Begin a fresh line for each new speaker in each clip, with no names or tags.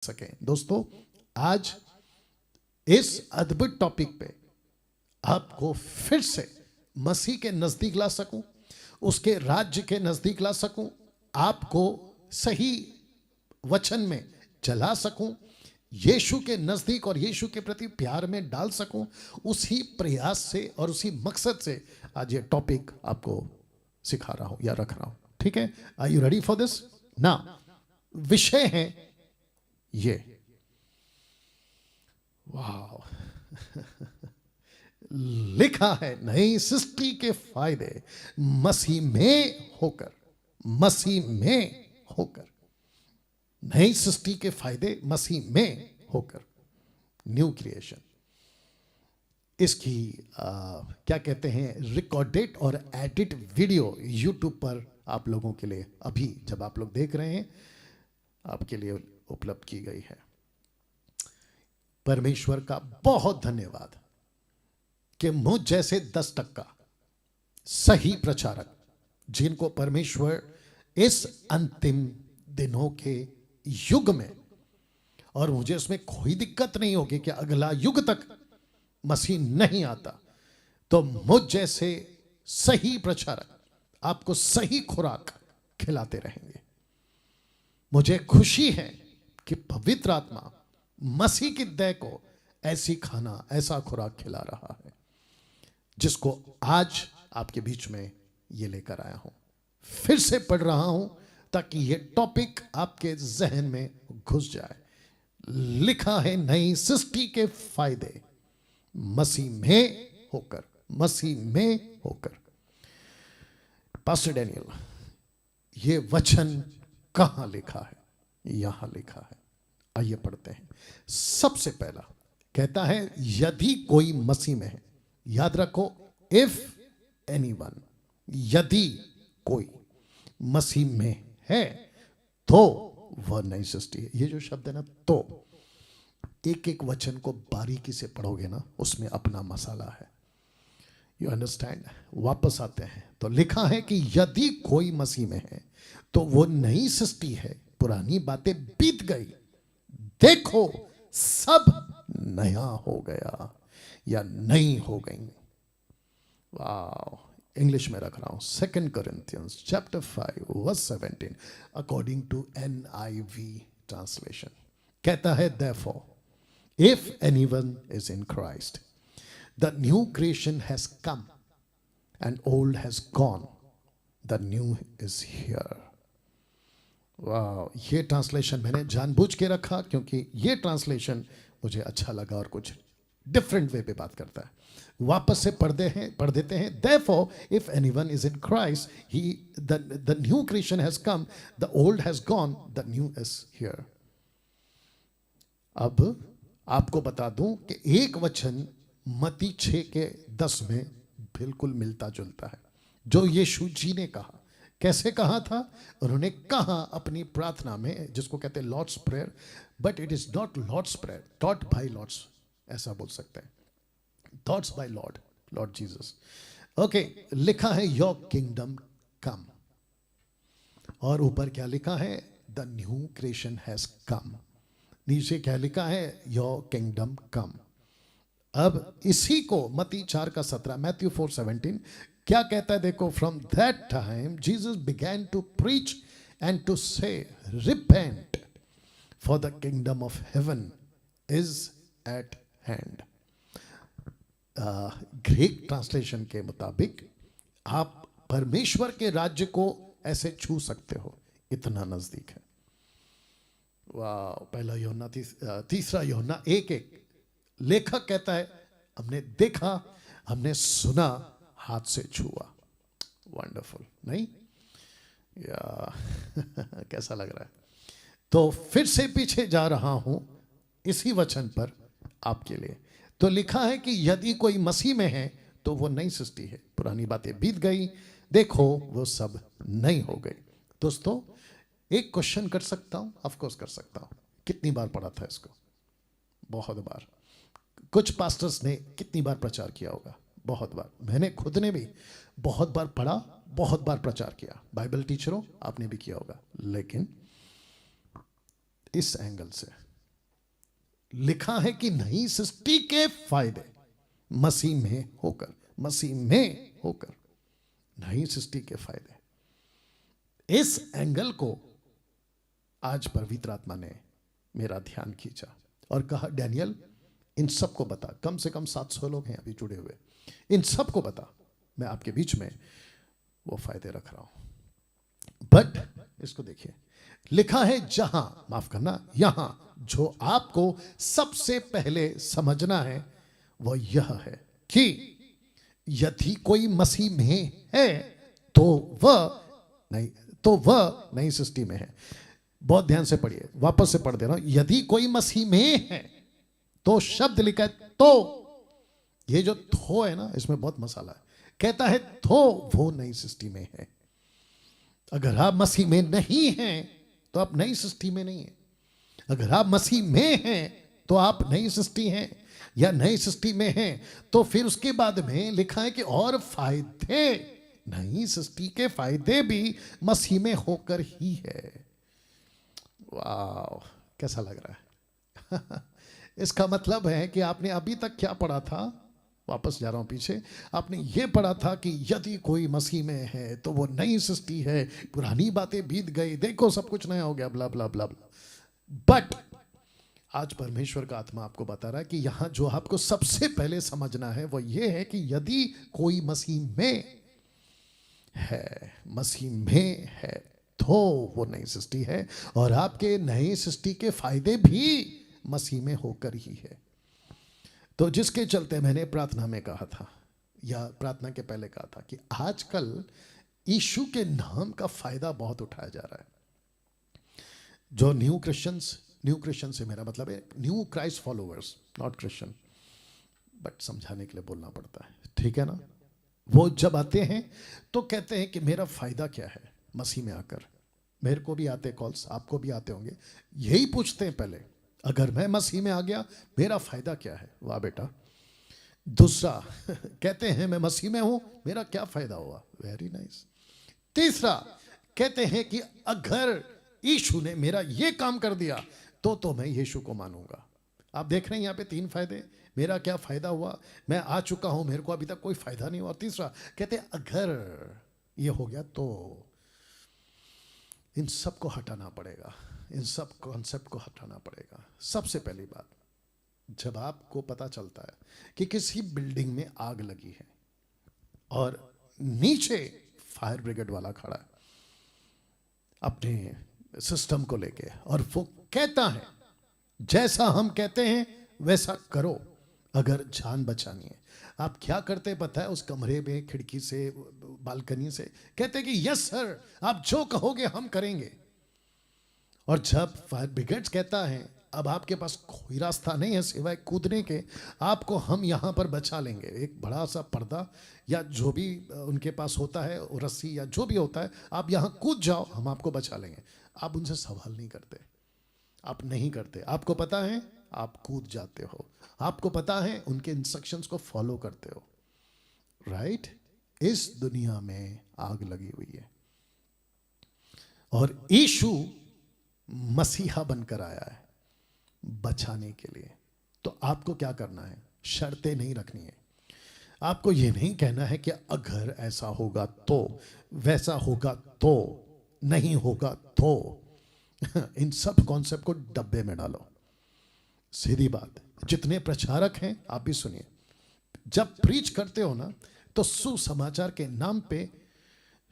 सके। दोस्तों, आज इस अद्भुत टॉपिक पे आपको फिर से मसीह के नजदीक ला सकूं, उसके राज्य के नजदीक ला सकूं, आपको सही वचन में चला सकूं, यीशु के नजदीक और यीशु के प्रति प्यार में डाल सकूं, उसी प्रयास से और उसी मकसद से आज ये टॉपिक आपको सिखा रहा हूं या रख रहा हूं। ठीक है, are you ready for this? ना, विषय है ये, वाह लिखा है नई सृष्टि के फायदे मसीह में होकर, मसीह में होकर, नई सृष्टि के फायदे मसीह में होकर, न्यू क्रिएशन। इसकी क्या कहते हैं, रिकॉर्डेड और एडिट वीडियो यूट्यूब पर आप लोगों के लिए अभी जब आप लोग देख रहे हैं आपके लिए उपलब्ध की गई है। परमेश्वर का बहुत धन्यवाद कि मुझ जैसे 10% सही प्रचारक, जिनको परमेश्वर इस अंतिम दिनों के युग में, और मुझे उसमें कोई दिक्कत नहीं होगी कि अगला युग तक मसीह नहीं आता, तो मुझ जैसे सही प्रचारक आपको सही खुराक खिलाते रहेंगे। मुझे खुशी है कि पवित्र आत्मा मसीह की देह को ऐसी खाना, ऐसा खुराक खिला रहा है, जिसको आज आपके बीच में ये लेकर आया हूं। फिर से पढ़ रहा हूं ताकि ये टॉपिक आपके जहन में घुस जाए। लिखा है नई सृष्टि के फायदे मसीह में होकर, मसीह में होकर। पास्टर डैनियल, ये वचन कहां लिखा है? यहां लिखा है, आइए पढ़ते हैं। सबसे पहला कहता है यदि कोई मसीह में है। याद रखो, इफ एनीवन, यदि कोई मसीह में है तो वह नई सृष्टि है। ये जो शब्द है ना, तो एक एक वचन को बारीकी से पढ़ोगे ना, उसमें अपना मसाला है। You understand? वापस आते हैं तो लिखा है कि यदि कोई मसीह में है तो वो नई सृष्टि है, पुरानी बातें बीत गई, देखो सब नया हो गया या नई हो गई। वाह, इंग्लिश में रख रहा हूं। 2 Corinthians chapter 5 verse 17 according to NIV translation कहता है, therefore if anyone is in Christ, the new creation has come and old has gone, the new is here. वाह, ये ट्रांसलेशन मैंने जानबूझ के रखा क्योंकि ये ट्रांसलेशन मुझे अच्छा लगा और कुछ डिफरेंट वे पे बात करता है। वापस से पढ़ देते हैं। Therefore, if anyone is in Christ, the new creation has come, the old has gone, the new is here. अब आपको बता दूं कि एक वचन मत्ती 6:10 में बिल्कुल मिलता जुलता है, जो यीशु जी ने कहा। कैसे कहा था? उन्होंने कहा अपनी प्रार्थना में, जिसको कहते हैं Lord's prayer, but it is not Lord's prayer, taught by Lord's, ऐसा बोल सकते हैं, thoughts by Lord Jesus. Okay, लिखा है योर किंगडम कम, और ऊपर क्या लिखा है? The new creation has come. नीचे क्या लिखा है? योर किंगडम कम। अब इसी को मत्ती 4:17, मैथ्यू 4:17 क्या कहता है? देखो, from that time Jesus began to preach and to say repent for the kingdom of heaven is at hand. Greek translation के मुताबिक आप परमेश्वर के राज्य को ऐसे छू सकते हो, इतना नजदीक है। वाह, पहला यूहन्ना, तीसरा यूहन्ना 1:1 लेखक कहता है, हमने देखा, हमने सुना, हाथ से छुआ। वंडरफुल, नहीं? या कैसा लग रहा है? तो फिर से पीछे जा रहा हूं इसी वचन पर आपके लिए। तो लिखा है कि यदि कोई मसीह में है तो वो नई सृष्टि है, पुरानी बातें बीत गई, देखो वो सब नई हो गई। दोस्तों, एक क्वेश्चन कर सकता हूं? ऑफ कोर्स कर सकता हूं। कितनी बार पढ़ा था इसको? बहुत बार। कुछ पास्टर्स ने कितनी बार प्रचार किया होगा? बहुत बार। मैंने खुद ने भी बहुत बार पढ़ा, बहुत बार प्रचार किया। बाइबल टीचरों, आपने भी किया होगा। लेकिन इस एंगल से लिखा है कि नई सृष्टि के फायदे मसीह में होकर, मसीह में होकर नई सृष्टि के फायदे। इस एंगल को आज पवित्र आत्मा ने मेरा ध्यान खींचा और कहा, डैनियल इन सबको बता। कम से कम 700 लोग हैं अभी जुड़े हुए, इन सबको बता, मैं आपके बीच में वो फायदे रख रहा हूं। बट इसको देखिए, लिखा है जहां, माफ करना, यहां जो आपको सबसे पहले समझना है वो यह है कि यदि कोई मसीह में है तो वह नई सृष्टि में है। बहुत ध्यान से पढ़िए, वापस से पढ़ दे रहा हूं। यदि कोई मसीह में है तो शब्द लिखा है तो, ये जो थो है ना, इसमें बहुत मसाला है। कहता है तो वो नई सृष्टि में है। अगर आप मसीह में नहीं हैं तो आप नई सृष्टि में नहीं है। अगर आप मसीह में हैं तो आप नई सृष्टि हैं, या नई सृष्टि में हैं तो फिर उसके बाद में लिखा है कि और फायदे, नई सृष्टि के फायदे भी मसीह में होकर ही है। वाह, कैसा लग रहा है? इसका मतलब है कि आपने अभी तक क्या पढ़ा था, वापस जा रहा हूं पीछे, आपने ये पढ़ा था कि यदि कोई मसीह में है तो वो नई सृष्टि है, पुरानी बातें बीत गई, देखो सब कुछ नया हो गया, ब्ला ब्ला ब्ला ब्ला। बट आज परमेश्वर का आत्मा आपको बता रहा है कि यहां जो आपको सबसे पहले समझना है वो ये है कि यदि कोई मसीह में है, मसीह में है तो वो नई सृष्टि है, और आपके नई सृष्टि के फायदे भी मसीह में होकर ही है। तो जिसके चलते मैंने प्रार्थना में कहा था, या प्रार्थना के पहले कहा था, कि आजकल यीशु के नाम का फायदा बहुत उठाया जा रहा है। जो न्यू क्रिश्चियन से मेरा मतलब है new Christ followers, not Christian, but समझाने के लिए बोलना पड़ता है, ठीक है ना। वो जब आते हैं तो कहते हैं कि मेरा फायदा क्या है मसीह में आकर। मेरे को भी आते कॉल्स, आपको भी आते होंगे, यही पूछते हैं पहले, अगर मैं मसीह में आ गया मेरा फायदा क्या है। वाह बेटा। दूसरा कहते हैं मैं मसीह में हूं, मेरा क्या फायदा हुआ। Very nice. तीसरा कहते हैं कि अगर यीशु ने मेरा ये काम कर दिया तो मैं यीशु को मानूंगा। आप देख रहे हैं यहाँ पे 3 फायदे, मेरा क्या फायदा हुआ, मैं आ चुका हूं, मेरे को अभी तक कोई फायदा नहीं हुआ। तीसरा कहते हैं अगर ये हो गया तो इन सब को हटाना पड़ेगा, इन सब कॉन्सेप्ट को हटाना पड़ेगा। सबसे पहली बात, जब आपको पता चलता है कि किसी बिल्डिंग में आग लगी है और नीचे फायर ब्रिगेड वाला खड़ा है अपने सिस्टम को लेके, और वो कहता है जैसा हम कहते हैं वैसा करो अगर जान बचानी है। आप क्या करते पता है, उस कमरे में खिड़की से, बालकनी से कहते हैं कि यस सर, आप जो कहोगे हम करेंगे। और जब फायर ब्रिगेड कहता है अब आपके पास कोई रास्ता नहीं है सिवाय कूदने के, आपको हम यहाँ पर बचा लेंगे, एक बड़ा सा पर्दा या जो भी उनके पास होता है, रस्सी या जो भी होता है, आप यहाँ कूद जाओ, हम आपको बचा लेंगे। आप उनसे सवाल नहीं करते, आप नहीं करते, आपको पता है, आप कूद जाते हो, आपको पता है, उनके इंस्ट्रक्शंस को फॉलो करते हो। राइट। इस दुनिया में आग लगी हुई है और यीशु मसीहा बनकर आया है बचाने के लिए। तो आपको क्या करना है, शर्तें नहीं रखनी है। आपको ये नहीं कहना है कि अगर ऐसा होगा तो, वैसा होगा तो, नहीं होगा तो। इन सब कॉन्सेप्ट को डब्बे में डालो। सीधी बात, जितने प्रचारक हैं आप भी सुनिए, जब प्रीच करते हो ना तो सुसमाचार के नाम पे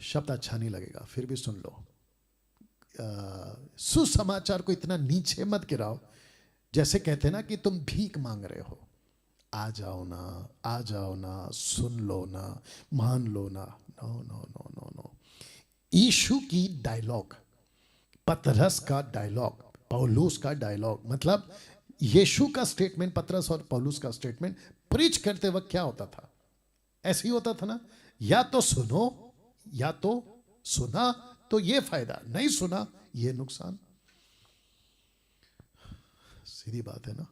शब्द अच्छा नहीं लगेगा, फिर भी सुन लो। सुसमाचार को इतना नीचे मत गिराओ, जैसे कहते हैं ना कि तुम भीख मांग रहे हो, आ जाओ ना, आ जाओ ना, सुन लो ना, मान लो ना। No no no no no. यीशु की डायलॉग, पतरस का डायलॉग, पौलुस का डायलॉग, मतलब यीशु का स्टेटमेंट, पतरस और पौलुस का स्टेटमेंट प्रीच करते वक्त क्या होता था, ऐसे ही होता था ना, या तो सुनो, या तो सुना तो ये फायदा, नहीं सुना ये नुकसान। सीधी बात है ना।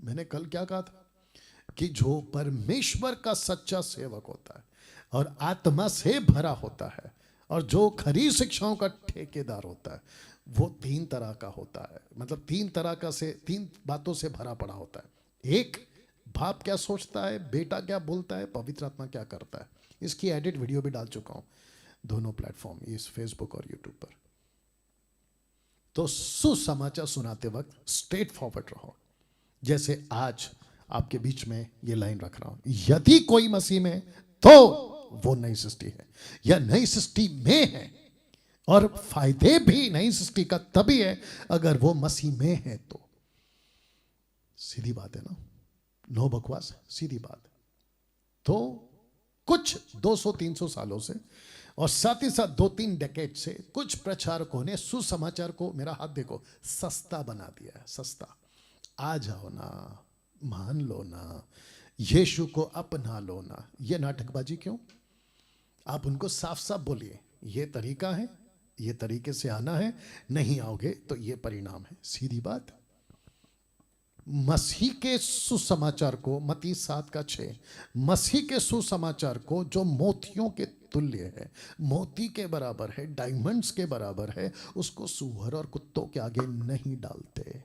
मैंने कल क्या कहा था कि जो परमेश्वर का सच्चा सेवक होता है और आत्मा से भरा होता है, और जो खरी शिक्षाओं का ठेकेदार होता है वो तीन तरह का होता है, मतलब तीन बातों से भरा पड़ा होता है। एक, बाप क्या सोचता है, बेटा क्या बोलता है, पवित्र आत्मा क्या करता है। इसकी एडिट वीडियो भी डाल चुका हूं दोनों प्लेटफॉर्म, इस फेसबुक और यूट्यूब पर। तो सुसमाचार सुनाते वक्त स्ट्रेट फॉरवर्ड रहो। जैसे आज आपके बीच में ये लाइन रख रहा हूं, यदि कोई मसीह में तो वो नई सृष्टि है, या नई सृष्टि में है। और फायदे भी नई सृष्टि का तभी है अगर वो मसीह में है तो। सीधी बात है ना, नो बकवास, सीधी बात। तो कुछ 200-300 सालों से और साथ ही साथ 2-3 डेकेड से कुछ प्रचारकों ने सुसमाचार को, मेरा हाथ देखो, सस्ता बना दिया है। सस्ता, आ जाओ ना, मान लो ना, यीशु को अपना लो ना। ये नाटकबाजी क्यों? आप उनको साफ साफ बोलिए, ये तरीका है, ये तरीके से आना है, नहीं आओगे तो ये परिणाम है। सीधी बात। मसीह के सुसमाचार को, मत्ती 7:6, मसीह के सुसमाचार को जो मोतियों के तुल्य है, मोती के बराबर है, डायमंड्स के बराबर है, उसको सूअर और कुत्तों के आगे नहीं डालते।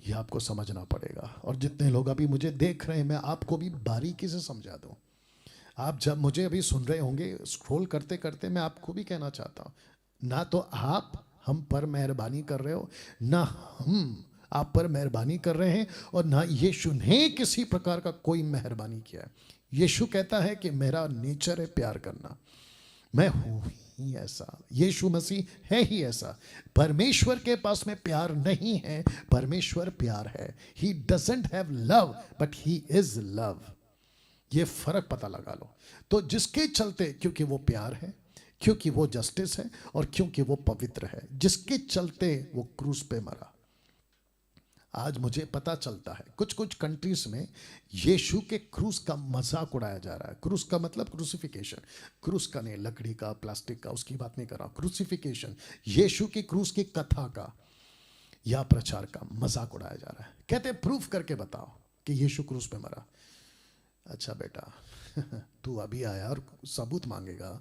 ये आपको समझना पड़ेगा। और जितने लोग अभी मुझे देख रहे हैं, मैं आपको भी बारीकी से समझा दूं। आप जब मुझे अभी सुन रहे होंगे, स्क्रॉल करते करते मैं आपको भी कहना चाहता हूं, ना तो आप हम पर मेहरबानी कर रहे हो, ना हम आप पर मेहरबानी कर रहे हैं, और ना यीशु ने किसी प्रकार का कोई मेहरबानी किया है। यीशु कहता है कि मेरा नेचर है प्यार करना, मैं हूं ही ऐसा। यीशु मसीह है ही ऐसा। परमेश्वर के पास में प्यार नहीं है, परमेश्वर प्यार है। He doesn't have love but he is love. ये फर्क पता लगा लो। तो जिसके चलते, क्योंकि वो प्यार है, क्योंकि वो जस्टिस है, और क्योंकि वो पवित्र है, जिसके चलते वो क्रूस पे मरा। आज मुझे पता चलता है कुछ कुछ कंट्रीज में यीशु के क्रूस का मजाक उड़ाया जा रहा है। क्रूस का मतलब क्रूसिफिकेशन, क्रूस का नहीं, लकड़ी का, प्लास्टिक का, उसकी बात नहीं कर रहा। क्रूसिफिकेशन, यीशु की क्रूस की कथा का या प्रचार का मजाक उड़ाया जा रहा है। कहते प्रूफ करके बताओ कि यीशु क्रूस पे मरा। अच्छा बेटा, तू अभी आया और सबूत मांगेगा?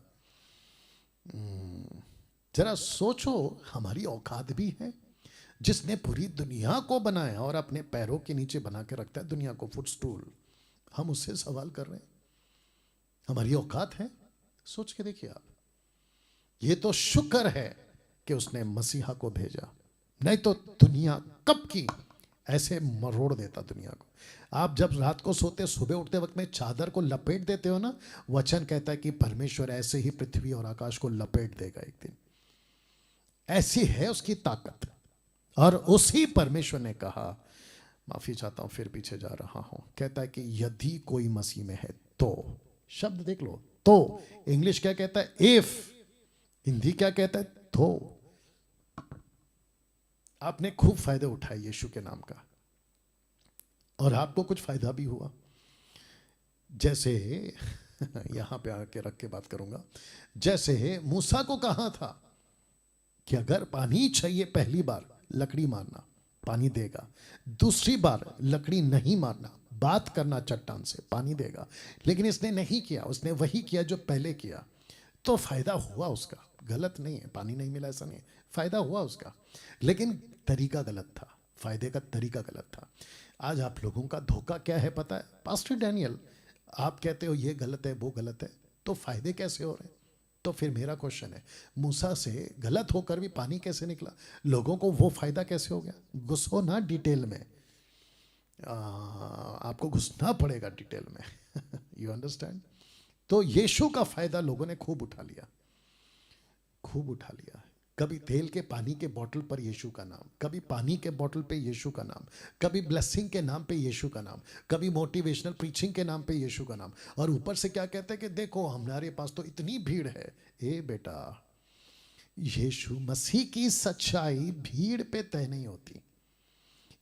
जरा सोचो, हमारी औकात भी है। जिसने पूरी दुनिया को बनाया और अपने पैरों के नीचे बना के रखता है दुनिया को, फुटस्टूल, हम उससे सवाल कर रहे हैं, हमारी औकात है? सोच के देखिए आप। ये तो शुक्र है कि उसने मसीहा को भेजा, नहीं तो दुनिया कब की ऐसे मरोड़ देता दुनिया को। आप जब रात को सोते, सुबह उठते वक्त में चादर को लपेट देते हो ना, वचन कहता है कि परमेश्वर ऐसे ही पृथ्वी और आकाश को लपेट देगा एक दिन। ऐसी है उसकी ताकत। और उसी परमेश्वर ने कहा, माफी चाहता हूं फिर पीछे जा रहा हूं, कहता है कि यदि कोई मसीह में है तो, शब्द देख लो, तो इंग्लिश क्या कहता है? इफ। हिंदी क्या कहता है? तो। आपने खूब फायदे उठाए यीशु के नाम का, और आपको कुछ फायदा भी हुआ। जैसे यहां पे आके रख के बात करूंगा, जैसे मूसा को कहा था कि अगर पानी चाहिए, पहली बार लकड़ी मारना, पानी देगा। दूसरी बार लकड़ी नहीं मारना, बात करना चट्टान से, पानी देगा। लेकिन इसने नहीं किया, उसने वही किया जो पहले किया। तो फायदा हुआ उसका, गलत नहीं है, पानी नहीं मिला ऐसा नहीं, फायदा हुआ उसका, लेकिन तरीका गलत था, फायदे का तरीका गलत था। आज आप लोगों का धोखा क्या है पता है? पास्टर डैनियल, आप कहते हो ये गलत है वो गलत है, तो फायदे कैसे हो रहे हैं? तो फिर मेरा क्वेश्चन है, मूसा से गलत होकर भी पानी कैसे निकला? लोगों को वो फायदा कैसे हो गया? घुसो ना डिटेल में, आपको घुसना पड़ेगा डिटेल में। You understand? तो यीशु का फायदा लोगों ने खूब उठा लिया, खूब उठा लिया। कभी तेल के पानी के बोतल पर यीशु का नाम, कभी पानी के बोतल पे यीशु का नाम, कभी ब्लेसिंग के नाम पे यीशु का नाम, कभी मोटिवेशनल प्रीचिंग के नाम पे यीशु का नाम। और ऊपर से क्या कहते हैं कि देखो हमारे पास तो इतनी भीड़ है। ए बेटा, यीशु मसीह की सच्चाई भीड़ पे तय नहीं होती।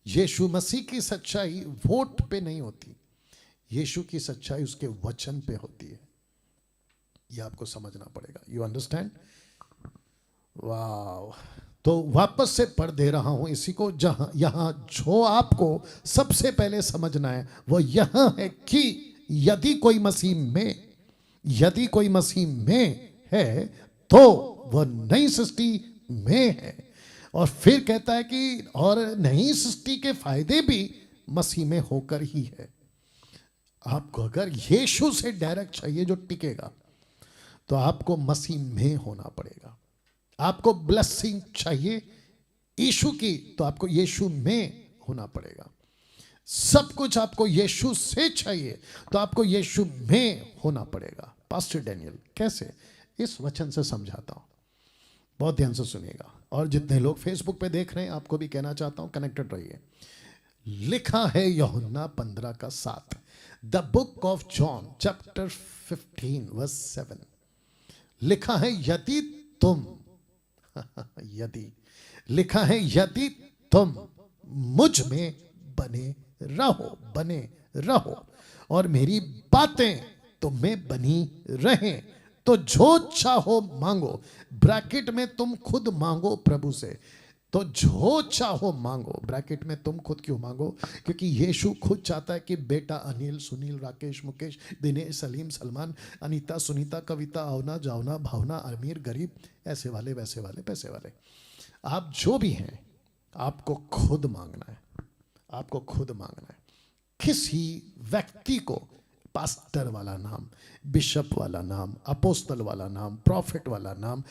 यीशु मसीह की सच्चाई वोट पे नहीं होती। यीशु की सच्चाई उसके वचन पे होती है। यह आपको समझना पड़ेगा। You understand? वाह। तो वापस से पढ़ दे रहा हूं इसी को, जहां यहां जो आपको सबसे पहले समझना है वो यहां है कि यदि कोई मसीह में है तो वह नई सृष्टि में है। और फिर कहता है कि और नई सृष्टि के फायदे भी मसीह में होकर ही है। आपको अगर यीशु से डायरेक्ट चाहिए जो टिकेगा, तो आपको मसीह में होना पड़ेगा। आपको ब्लेसिंग चाहिए यीशु की, तो आपको यीशु में होना पड़ेगा। सब कुछ आपको यीशु से चाहिए, तो आपको यीशु में होना पड़ेगा। पास्टर डैनियल कैसे? इस वचन से समझाता हूं, बहुत ध्यान से सुनिएगा। और जितने लोग फेसबुक पे देख रहे हैं, आपको भी कहना चाहता हूं, कनेक्टेड रहिए। लिखा है यूहन्ना 15:7, the book of John chapter 15 verse 7। लिखा है यदि तुम यदि लिखा है यदि तुम मुझ में बने रहो और मेरी बातें तुम में बनी रहें, तो जो चाहो मांगो। ब्रैकेट में तुम खुद मांगो प्रभु से। तो जो चाहो मांगो, ब्रैकेट में तुम खुद क्यों मांगो? क्योंकि यीशु खुद चाहता है कि बेटा अनिल, सुनील, राकेश, मुकेश, दिनेश, सलीम, सलमान, अनीता, सुनीता, कविता, आवना, जावना, भावना, अमीर, गरीब, ऐसे वाले, वैसे वाले, पैसे वाले, आप जो भी हैं, आपको खुद मांगना है। आपको खुद मांगना है। किसी व्यक्ति को पास्टर वाला नाम, बिशप वाला नाम, अपोस्तल वाला नाम, प्रॉफिट वाला नाम,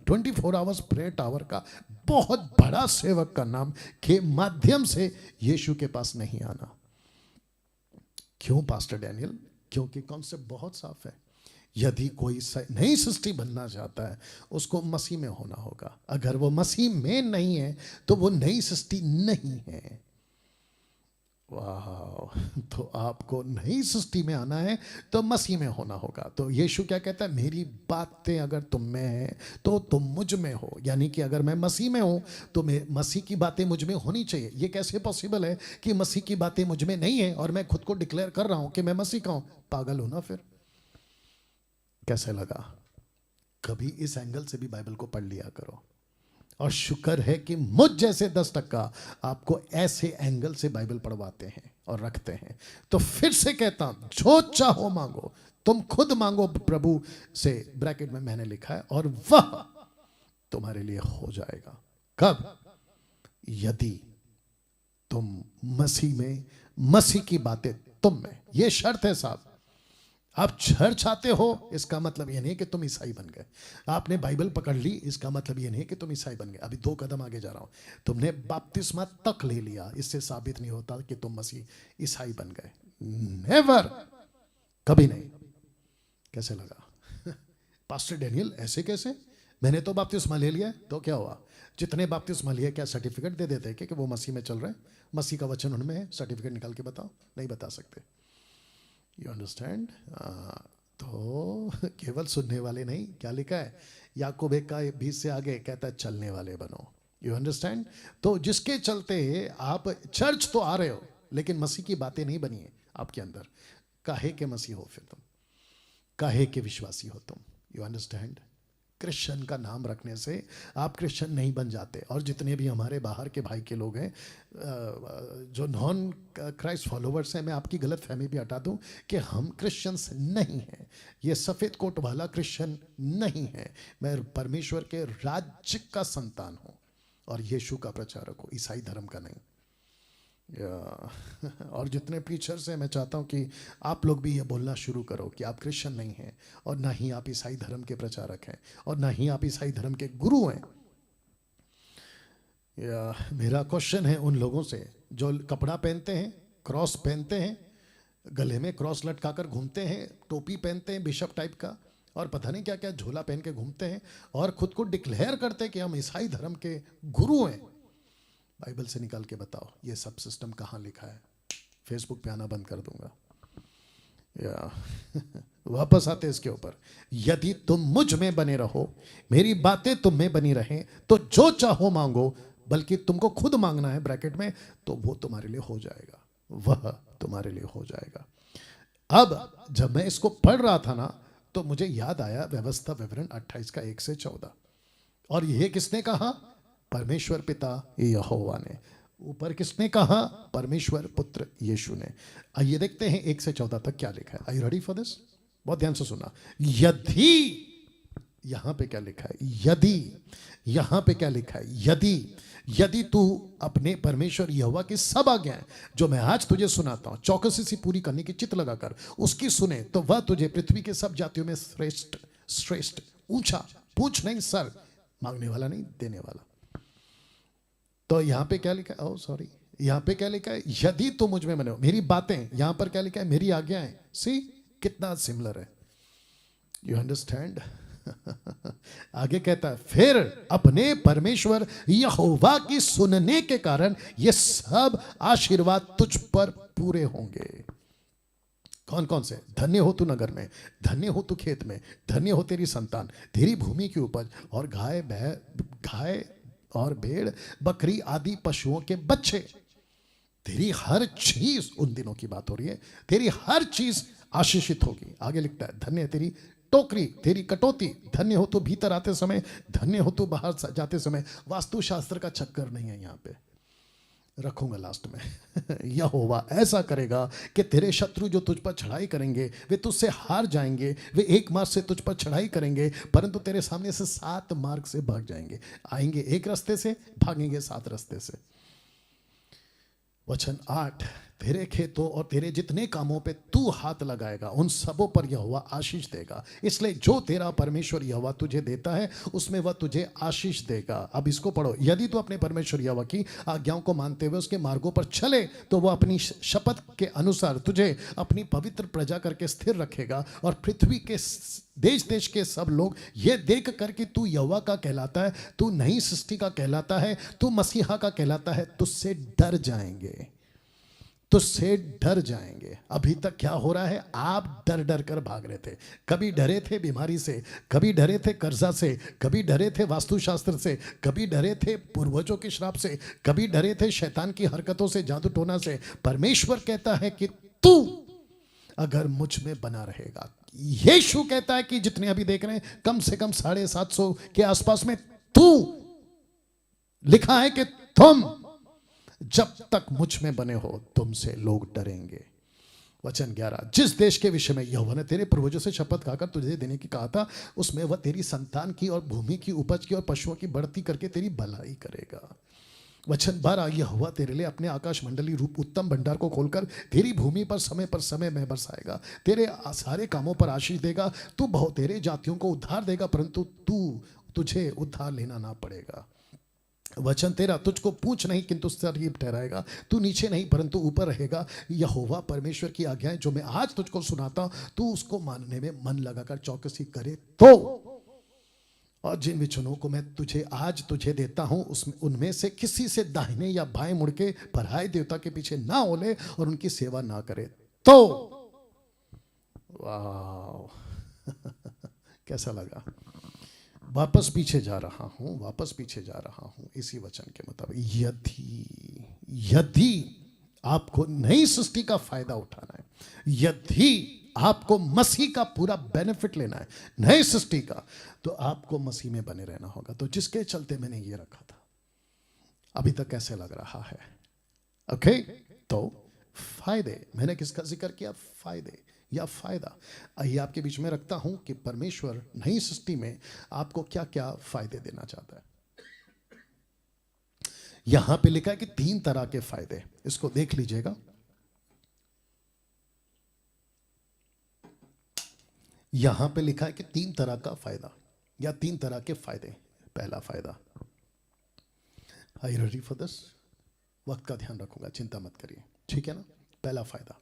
24 आवर्स प्रेयर टावर का बहुत बड़ा सेवक का नाम के माध्यम से यीशु के पास नहीं आना। क्यों पास्टर डैनियल? क्योंकि कॉन्सेप्ट बहुत साफ है। यदि कोई नई सृष्टि बनना चाहता है, उसको मसीह में होना होगा। अगर वो मसीह में नहीं है, तो वो नई सृष्टि नहीं है। वाह! तो आपको नई सृष्टि में आना है तो मसीह में होना होगा। तो यीशु क्या कहता है? मेरी बातें अगर तुम में हैं तो तुम मुझ में हो। यानी कि अगर मैं मसीह में हूं तो मसीह की बातें मुझ में होनी चाहिए। ये कैसे पॉसिबल है कि मसीह की बातें मुझ में नहीं है और मैं खुद को डिक्लेयर कर रहा हूं कि मैं मसीह का हूं? पागल हो ना फिर। कैसे लगा? कभी इस एंगल से भी बाइबल को पढ़ लिया करो। और शुक्र है कि मुझ जैसे 10% आपको ऐसे एंगल से बाइबल पढ़वाते हैं और रखते हैं। तो फिर से कहता हूं, जो चाहो मांगो, तुम खुद मांगो प्रभु से, ब्रैकेट में मैंने लिखा है, और वह तुम्हारे लिए हो जाएगा। कब? यदि तुम मसीह में, मसीह की बातें तुम में। यह शर्त है साहब। आप चर्च आते हो, इसका मतलब यह नहीं कि तुम ईसाई बन गए। आपने बाइबल पकड़ ली, इसका मतलब यह नहीं कि तुम ईसाई बन गए। अभी 2 कदम आगे जा रहा हूं। तुमने बपतिस्मा तक ले लिया, इससे साबित नहीं होता कि तुम मसीह ईसाई बन गए। नेवर, कभी नहीं। कैसे लगा? पास्टर डैनियल ऐसे कैसे? मैंने तो बपतिस्मा ले लिया, तो क्या हुआ? जितने बपतिस्मा लिए, क्या सर्टिफिकेट दे देते हैं कि वो मसीह में चल रहे हैं? मसीह का वचन उनमें है, सर्टिफिकेट निकाल के बताओ। नहीं बता सकते। You understand? तो केवल सुनने वाले नहीं, क्या लिखा है याकूब 1:20 से आगे, कहता है चलने वाले बनो। You understand? तो जिसके चलते आप चर्च तो आ रहे हो, लेकिन मसीह की बातें नहीं बनी है आपके अंदर। काहे के मसीह हो फिर तुम? काहे के विश्वासी हो तुम? You understand? क्रिश्चियन का नाम रखने से आप क्रिश्चियन नहीं बन जाते। और जितने भी हमारे बाहर के भाई के लोग हैं जो नॉन क्राइस्ट फॉलोवर्स हैं, मैं आपकी गलत फहमी भी हटा दूं कि हम क्रिश्चियंस नहीं हैं। ये सफ़ेद कोट वाला क्रिश्चियन नहीं है। मैं परमेश्वर के राज्य का संतान हूं और यीशु का प्रचारक हूं, ईसाई धर्म का नहीं। और जितने प्रीचर्स हैं, मैं चाहता हूं कि आप लोग भी ये बोलना शुरू करो कि आप क्रिश्चियन नहीं हैं, और ना ही आप ईसाई धर्म के प्रचारक हैं, और ना ही आप ईसाई धर्म के गुरु हैं। मेरा क्वेश्चन है उन लोगों से जो कपड़ा पहनते हैं, क्रॉस पहनते हैं, गले में क्रॉस लटकाकर घूमते हैं, टोपी पहनते हैं बिशप टाइप का, और पता नहीं क्या क्या झोला पहन के घूमते हैं, और खुद को डिक्लेयर करते हैं कि हम ईसाई धर्म के गुरु हैं। बाइबल से निकाल के बताओ ये सब सिस्टम कहाँ लिखा है? फेसबुक पे आना बंद कर दूंगा। वापस आते इसके ऊपर। यदि तुम मुझ में बने रहो, मेरी बातें तुम में बनी रहें, तो जो चाहो मांगो, बल्कि तुमको खुद मांगना है ब्रैकेट में, तो वो तुम्हारे लिए हो जाएगा। वह तुम्हारे लिए हो जाएगा। अब जब मैं इसको पढ़ रहा था ना, तो मुझे याद आया व्यवस्था विवरण 28 का 1 से 14। और यह किसने कहा? परमेश्वर पिता यहोवा ने। ऊपर किसने कहा? परमेश्वर पुत्र यीशु ने। आइए देखते हैं 1 से 14 तक क्या लिखा है। Are you ready for this? बहुत ध्यान से सुना, यदि, यहां पे क्या लिखा है, यदि, यहां पे क्या लिखा है, यदि, यदि तू अपने परमेश्वर यहोवा की सब आज्ञाएं जो मैं आज तुझे सुनाता हूं चौकसी से पूरी करने की चित्त लगाकर उसकी सुने, तो वह तुझे पृथ्वी के सब जातियों में श्रेष्ठ, श्रेष्ठ, ऊंचा, पूछ नहीं सर, मांगने वाला नहीं देने वाला। तो यहां पे क्या लिखा है, ओह सॉरी, यहां पे क्या लिखा है, यदि तुम मुझ में बने हो, मेरी बातें, यहां पर क्या लिखा है, मेरी आज्ञाएं। सी कितना सिमिलर है, यू अंडरस्टैंड। आगे कहता है, फिर अपने परमेश्वर यहोवा की सुनने के कारण ये सब आशीर्वाद तुझ पर पूरे होंगे। कौन कौन से? धन्य हो तू नगर में, धन्य हो तू खेत में, धन्य हो तेरी संतान, तेरी भूमि की उपज, और गाय और भेड़ बकरी आदि पशुओं के बच्चे। तेरी हर चीज, उन दिनों की बात हो रही है, तेरी हर चीज आशीषित होगी। आगे लिखता है, धन्य तेरी टोकरी, तेरी कटोती, धन्य हो तू भीतर आते समय, धन्य हो तू बाहर जाते समय। वास्तुशास्त्र का चक्कर नहीं है यहां पे, रखूंगा लास्ट में। यहोवा ऐसा करेगा कि तेरे शत्रु जो तुझ पर चढ़ाई करेंगे वे तुझसे हार जाएंगे। वे एक मार्ग से तुझ पर चढ़ाई करेंगे परंतु तेरे सामने से 7 मार्ग से भाग जाएंगे। आएंगे एक रास्ते से, भागेंगे 7 रास्ते से। वचन 8, तेरे खेतों और तेरे जितने कामों पे तू हाथ लगाएगा उन सबों पर यहोवा आशीष देगा। इसलिए जो तेरा परमेश्वर यहोवा तुझे देता है उसमें वह तुझे आशीष देगा। अब इसको पढ़ो, यदि तू अपने परमेश्वर यहोवा की आज्ञाओं को मानते हुए उसके मार्गों पर चले तो वह अपनी शपथ के अनुसार तुझे अपनी पवित्र प्रजा करके स्थिर रखेगा। और पृथ्वी के देश देश के सब लोग ये देख कर कि तू यहोवा का कहलाता है, तू नई सृष्टि का कहलाता है, तू मसीहा का कहलाता है, तुझसे डर जाएंगे, तुझसे डर जाएंगे। अभी तक क्या हो रहा है, आप डर डर कर भाग रहे थे। कभी डरे थे बीमारी से, कभी डरे थे कर्जा से, कभी डरे थे वास्तुशास्त्र से, कभी डरे थे पूर्वजों के श्राप से, कभी डरे थे शैतान की हरकतों से, जादू टोना से। परमेश्वर कहता है कि तू अगर मुझ में बना रहेगा, यीशु कहता है कि जितने अभी देख रहे हैं कम से कम 750 के आसपास में, तू लिखा है कि तुम जब तक मुझ में बने हो तुमसे लोग डरेंगे। वचन 11, जिस देश के विषय में यहोवा ने तेरे पूर्वजों से शपथ खाकर तुझे देने की कहा था उसमें वह तेरी संतान की और भूमि की उपज की और पशुओं की बढ़ती करके तेरी भलाई करेगा। वचन 12, यहोवा तेरे लिए अपने आकाश मंडली रूप उत्तम भंडार को खोलकर तेरी भूमि पर समय में बरसाएगा, तेरे सारे कामों पर आशीष देगा। तू बहुतेरे जातियों को उद्धार देगा परंतु तुझे उद्धार लेना ना पड़ेगा। वचन 13, तुझको पूंछ नहीं किंतु सर ही ठहराएगा, तू नीचे नहीं परंतु ऊपर रहेगा। यहोवा परमेश्वर की आज्ञाएं जो मैं आज तुझको सुनाता हूं तू उसको मानने में मन लगाकर चौकसी करे तो, और जिन वचनों को मैं तुझे देता हूं उसमें उनमें से किसी से दाहिने या बाएं मुड़ के पराये देवता के पीछे ना ओले और उनकी सेवा ना करे तो। वाह कैसा लगा? वापस पीछे जा रहा हूं इसी वचन के मुताबिक। यदि आपको नई सृष्टि का फायदा उठाना है, यदि आपको मसीह का पूरा बेनिफिट लेना है नई सृष्टि का, तो आपको मसीह में बने रहना होगा। तो जिसके चलते मैंने ये रखा था, अभी तक कैसे लग रहा है? ओके, तो फायदे, मैंने किसका जिक्र किया? फायदे या फायदा। आइए आपके बीच में रखता हूं कि परमेश्वर नई सृष्टि में आपको क्या क्या फायदे देना चाहता है। यहां पे लिखा है कि 3 तरह के फायदे, इसको देख लीजिएगा। यहां पे लिखा है कि 3 तरह का फायदा या 3 तरह के फायदे। पहला फायदा, are you ready for this? वक्त का ध्यान रखूंगा, चिंता मत करिए, ठीक है ना? पहला फायदा,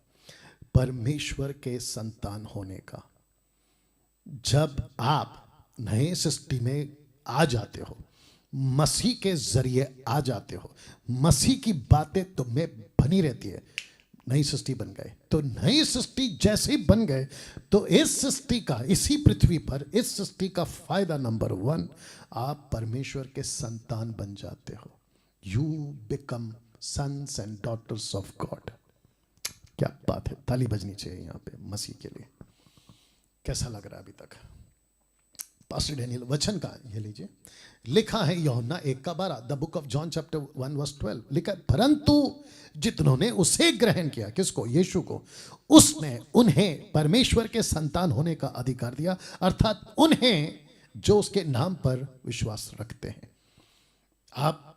परमेश्वर के संतान होने का। जब आप नए सृष्टि में आ जाते हो, मसीह के जरिए आ जाते हो, मसीह की बातें तुम्हें बनी रहती है, नई सृष्टि बन गए। तो नई सृष्टि जैसे ही बन गए तो इस सृष्टि का, इसी पृथ्वी पर इस सृष्टि का फायदा नंबर 1, आप परमेश्वर के संतान बन जाते हो। You become sons and daughters of God. क्या बात है, ताली बजनी चाहिए यहां पे मसीह के लिए। कैसा लग रहा है अभी तक? पास्टर डैनियल वचन का ये लीजिए, लिखा है यूहन्ना 1:12, the book of John chapter 1 verse 12, लिखा है परंतु जितनों ने उसे ग्रहण किया, किसको? यीशु को, उसने उन्हें परमेश्वर के संतान होने का अधिकार दिया, अर्थात उन्हें जो उसके नाम पर विश्वास रखते हैं। आप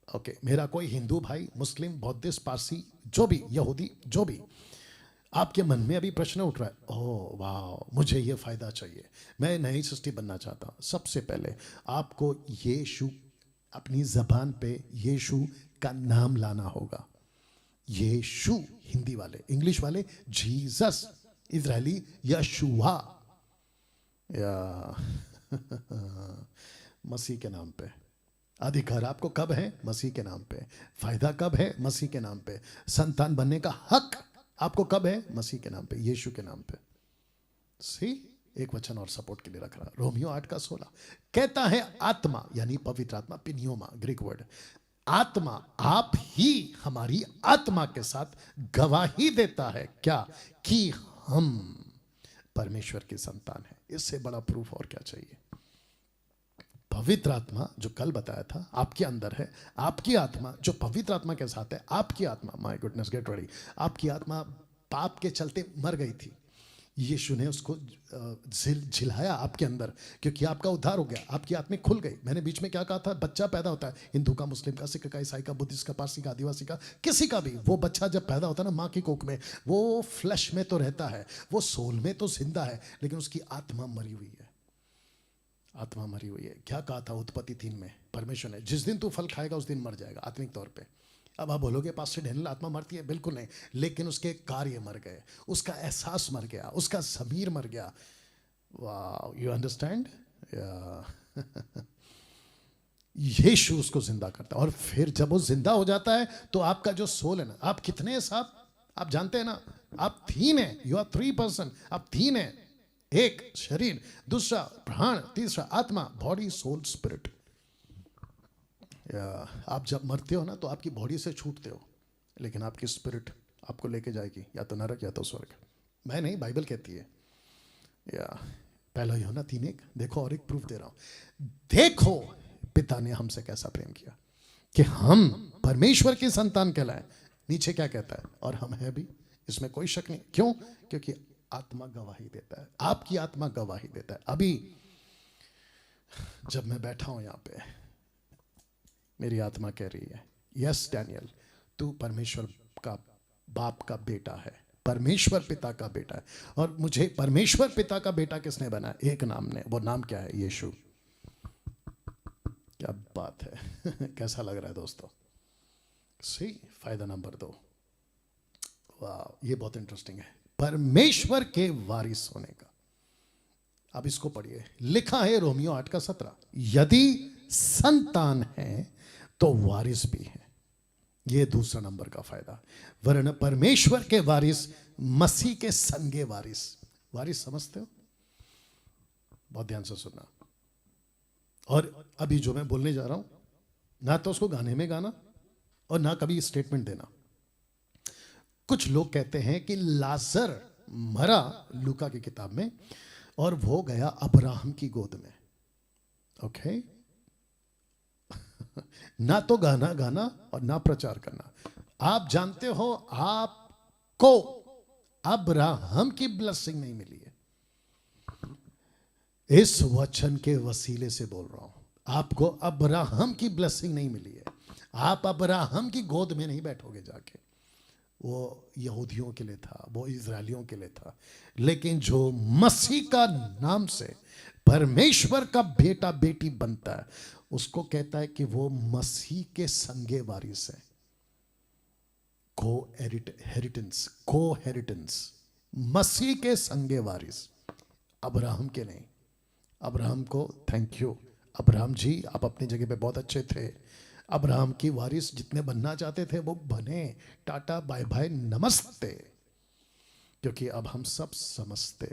ओके, मेरा कोई हिंदू भाई, मुस्लिम, बौद्धिस्ट, पारसी, जो भी, यहूदी, जो भी, आपके मन में अभी प्रश्न उठ रहा है, ओह वाह, मुझे ये फायदा चाहिए, मैं नई सृष्टि बनना चाहता हूं, सबसे पहले आपको यीशु, अपनी जबान पे यीशु का नाम लाना होगा। यीशु हिंदी वाले, इंग्लिश वाले जीसस, इजरायली यशुआ, या मसीह के नाम पे। अधिकार आपको कब है? मसीह के नाम पे। फायदा कब है? मसीह के नाम पे। संतान बनने का हक आपको कब है? मसीह के नाम पे, यीशु के नाम पे। सी, एक वचन और सपोर्ट के लिए रख रहा, रोमियो 8:16 कहता है आत्मा, यानी पवित्र आत्मा, पिनियोमा ग्रीक वर्ड, आत्मा आप ही हमारी आत्मा के साथ गवाही देता है, क्या? कि हम परमेश्वर की संतान है। इससे बड़ा प्रूफ और क्या चाहिए? पवित्र आत्मा जो कल बताया था आपके अंदर है, आपकी आत्मा जो पवित्र आत्मा के साथ है, आपकी आत्मा, माय गुडनेस गेट रेडी, आपकी आत्मा पाप के चलते मर गई थी, यीशु ने उसको झिलाया आपके अंदर, क्योंकि आपका उद्धार हो गया, आपकी आत्मा खुल गई। मैंने बीच में क्या कहा था? बच्चा पैदा होता है, हिंदू का, मुस्लिम का, सिख का, ईसाई का, बुद्धिस्ट का, पारसी का, आदिवासी का, किसी का भी, वो बच्चा जब पैदा होता है ना माँ की कोख में, वो फ्लैश में तो रहता है, वो सोल में तो जिंदा है, लेकिन उसकी आत्मा मरी हुई है। आत्मा मरी हुई है। क्या कहा था उत्पत्ति 3 में? परमेश्वर ने, जिस दिन तू फल खाएगा उस दिन मर जाएगा आत्मिक तौर पे। अब आप बोलोगे पास्टर डैनियल आत्मा मरती है? बिल्कुल नहीं, लेकिन उसके कार्य मर गए, उसका एहसास मर गया, उसका ज़मीर मर गया। वाह, यू अंडरस्टैंड? यीशु उसको जिंदा करता है, और फिर जब वो जिंदा हो जाता है तो आपका जो सोल है ना, आप कितने हैं साहब? आप जानते हैं ना, आप 3 हैं, यू आर 3 पर्सन, आप 3 हैं, एक शरीर, दूसरा प्राण, तीसरा आत्मा, बॉडी, सोल, स्पिरिट। आप जब मरते हो ना तो आपकी बॉडी से छूटते हो, लेकिन आपकी स्पिरिट आपको लेके जाएगी या तो नरक या तो स्वर्ग। मैं नहीं, बाइबल कहती है। या पहला यूहन्ना 3:1 देखो, और एक प्रूफ दे रहा हूं, देखो पिता ने हमसे कैसा प्रेम किया कि हम परमेश्वर की संतान कहलाए। नीचे क्या कहता है? और हम हैं भी, इसमें कोई शक नहीं। क्यों? क्योंकि आत्मा गवाही देता है, आपकी आत्मा गवाही देता है। अभी जब मैं बैठा हूं यहां पे, मेरी आत्मा कह रही है, यस डैनियल, तू परमेश्वर का बाप का बेटा है, परमेश्वर पिता का बेटा है। और मुझे परमेश्वर पिता का बेटा किसने बनाया? एक नाम ने, वो नाम क्या है? यीशु। क्या बात है। कैसा लग रहा है दोस्तों? सी, फायदा नंबर 2, वाह, ये बहुत इंटरेस्टिंग है, परमेश्वर के वारिस होने का। अब इसको पढ़िए, लिखा है रोमियो 8:17, यदि संतान है तो वारिस भी है। ये दूसरा नंबर का फायदा। वरन परमेश्वर के वारिस, मसीह के संगे वारिस। वारिस समझते हो? बहुत ध्यान से सुनना। और अभी जो मैं बोलने जा रहा हूं, ना तो उसको गाने में गाना और ना कभी स्टेटमेंट देना। कुछ लोग कहते हैं कि लाजर मरा लूका की किताब में और वो गया अब्राहम की गोद में। ओके, ना तो गाना गाना और ना प्रचार करना। आप जानते हो आपको अब्राहम की ब्लेसिंग नहीं मिली है। इस वचन के वसीले से बोल रहा हूं, आपको अब्राहम की ब्लेसिंग नहीं मिली है। आप अब्राहम की गोद में नहीं बैठोगे जाके। वो यहूदियों के लिए था, वो इजरायलियों के लिए था, लेकिन जो मसीह का नाम से परमेश्वर का बेटा बेटी बनता है, उसको कहता है कि वो मसीह के संगे वारिस है। को हेरिटेंस, मसीह के संगे वारिस, अब्राहम के नहीं। अब्राहम को थैंक यू, अब्राहम जी आप अपनी जगह पे बहुत अच्छे थे। अब्राहम की वारिस जितने बनना चाहते थे वो बने। टाटा बाय बाय नमस्ते, क्योंकि अब हम सब समझते।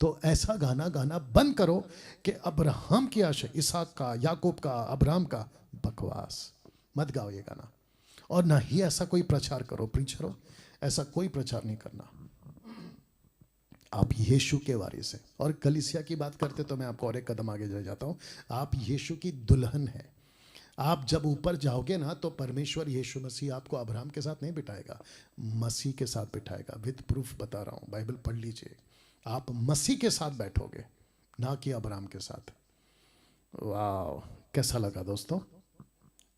तो ऐसा गाना गाना बंद करो कि अब्राहम की आशा, इसहाक का, याकूब का, अब्राहम का, बकवास मत गाओ ये गाना। और ना ही ऐसा कोई प्रचार करो, प्रीचर हो, ऐसा कोई प्रचार नहीं करना। आप यीशु के वारिस हैं। और कलीसिया की बात करते तो मैं आपको और एक कदम आगे ले जाता हूँ। आप यीशु की दुल्हन है। आप जब ऊपर जाओगे ना तो परमेश्वर यीशु मसीह आपको अब्राहम के साथ नहीं बिठाएगा, मसीह के साथ बिठाएगा। विद प्रूफ बता रहा हूँ, बाइबल पढ़ लीजिए। आप मसीह के साथ बैठोगे, ना कि अब्राहम के साथ। वाह, कैसा लगा दोस्तों?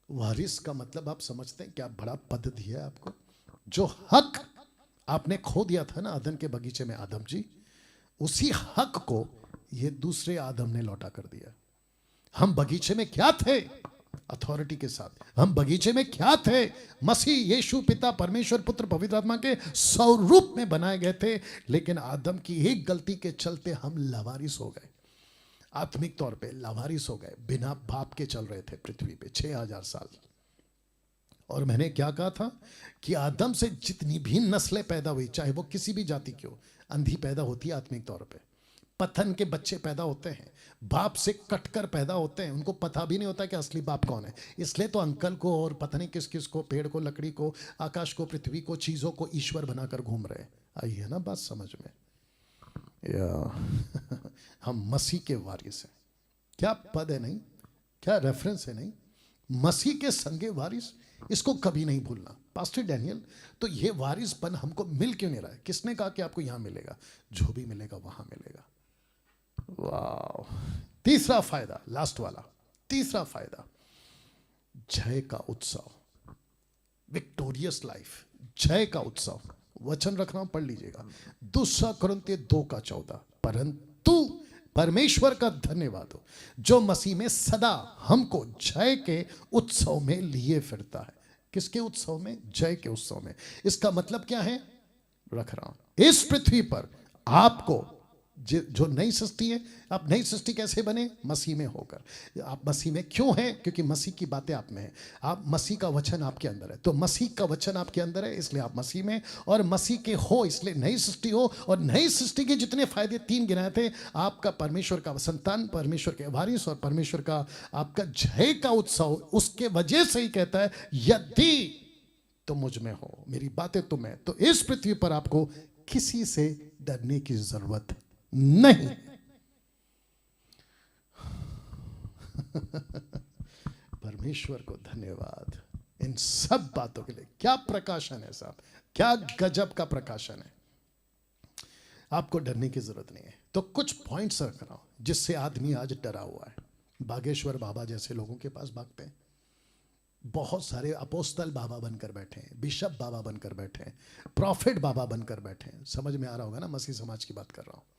वारिस का मतलब आप समझते हैं क्या बड़ा पद दिया है आपको। जो हक आपने खो दिया था ना आदम के बगीचे में, आदम जी, उसी हक को ये दूसरे आदम ने लौटा कर दिया। हम बगीचे में क्या थे? अथॉरिटी के साथ। हम बगीचे में क्या थे? मसीह यीशु पिता परमेश्वर पुत्र पवित्र आत्मा के स्वरूप में बनाए गए थे। लेकिन आदम की एक गलती के चलते हम लावारिस हो गए, आत्मिक तौर पे लावारिस हो गए। बिना बाप के चल रहे थे पृथ्वी पे 6000 साल। और मैंने क्या कहा था कि आदम से जितनी भी नस्लें पैदा हुई, चाहे वो किसी भी जाति की हो, अंधी पैदा होती है आत्मिक तौर पे, पतन के बच्चे पैदा होते हैं, बाप से कटकर पैदा होते हैं। उनको पता भी नहीं होता कि असली बाप कौन है। इसलिए तो अंकल को और पता नहीं किस किस को, पेड़ को, लकड़ी को, आकाश को, पृथ्वी को, चीज़ों को ईश्वर बनाकर घूम रहे हैं। आई है ना बात समझ में? या हम मसीह के वारिस हैं। क्या पद है नहीं, क्या रेफरेंस है नहीं, मसीह के संगे वारिस। इसको कभी नहीं भूलना। पास्टर डैनियल, तो ये वारिसपन हमको मिल क्यों नहीं रहा है? किसने कहा कि आपको यहां मिलेगा? जो भी मिलेगा वहां मिलेगा। वाह, तीसरा फायदा, लास्ट वाला, तीसरा फायदा, जय का उत्सव, विक्टोरियस लाइफ, जय का उत्सव। वचन रख रहा हूं, पढ़ लीजिएगा। 2 कुरिन्थियों 2:14। परंतु परमेश्वर का धन्यवाद हो जो मसीह में सदा हमको जय के उत्सव में लिए फिरता है। किसके उत्सव में? जय के उत्सव में। इसका मतलब क्या है? रख रहा हूं, इस पृथ्वी पर आपको जो नई सृष्टि है, आप नई सृष्टि कैसे बने? मसीह में होकर। आप मसीह में क्यों हैं? क्योंकि मसीह की बातें आप में हैं। आप मसीह का वचन आपके अंदर है, तो मसीह का वचन आपके अंदर है, इसलिए आप मसीह में, और मसीह के हो इसलिए नई सृष्टि हो। और नई सृष्टि के जितने फायदे 3 गिनाए थे, आपका परमेश्वर का संतान, परमेश्वर के वारिस, और परमेश्वर का आपका जय का उत्सव। उसके वजह से ही कहता है यदि तुम मुझ में हो, मेरी बातें तुम में, तो इस पृथ्वी पर आपको किसी से डरने की जरूरत नहीं। परमेश्वर को धन्यवाद इन सब बातों के लिए। क्या प्रकाशन है साहब, क्या गजब का प्रकाशन है। आपको डरने की जरूरत नहीं है। तो कुछ पॉइंट्स रख रहा हूं जिससे आदमी आज डरा हुआ है। बागेश्वर बाबा जैसे लोगों के पास भागते हैं, बहुत सारे अपोस्तल बाबा बनकर बैठे हैं, बिशप बाबा बनकर बैठे हैं, प्रॉफिट बाबा बनकर बैठे हैं। समझ में आ रहा होगा ना, मसीह समाज की बात कर रहा हूं।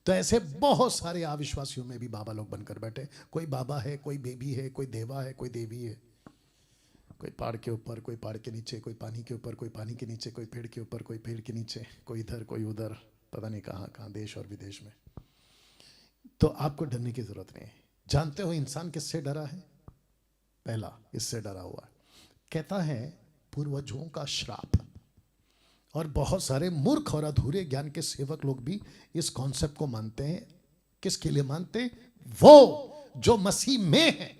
तो ऐसे बहुत सारे अविश्वासियों में भी बाबा लोग बनकर बैठे। कोई बाबा है, कोई बेबी है, कोई देवा है, कोई देवी है, कोई पहाड़ के ऊपर, कोई पहाड़ के नीचे, कोई पानी के ऊपर, कोई पानी के नीचे, कोई पेड़ के ऊपर, कोई पेड़ के नीचे, कोई इधर, कोई उधर, पता नहीं कहाँ कहाँ, देश और विदेश में। तो आपको डरने की जरूरत नहीं है। जानते हो इंसान किससे डरा है? पहला इससे डरा हुआ है, कहता है पूर्वजों का श्राप। और बहुत सारे मूर्ख और अधूरे ज्ञान के सेवक लोग भी इस कॉन्सेप्ट को मानते हैं। किसके लिए मानते हैं? वो जो मसीह में है,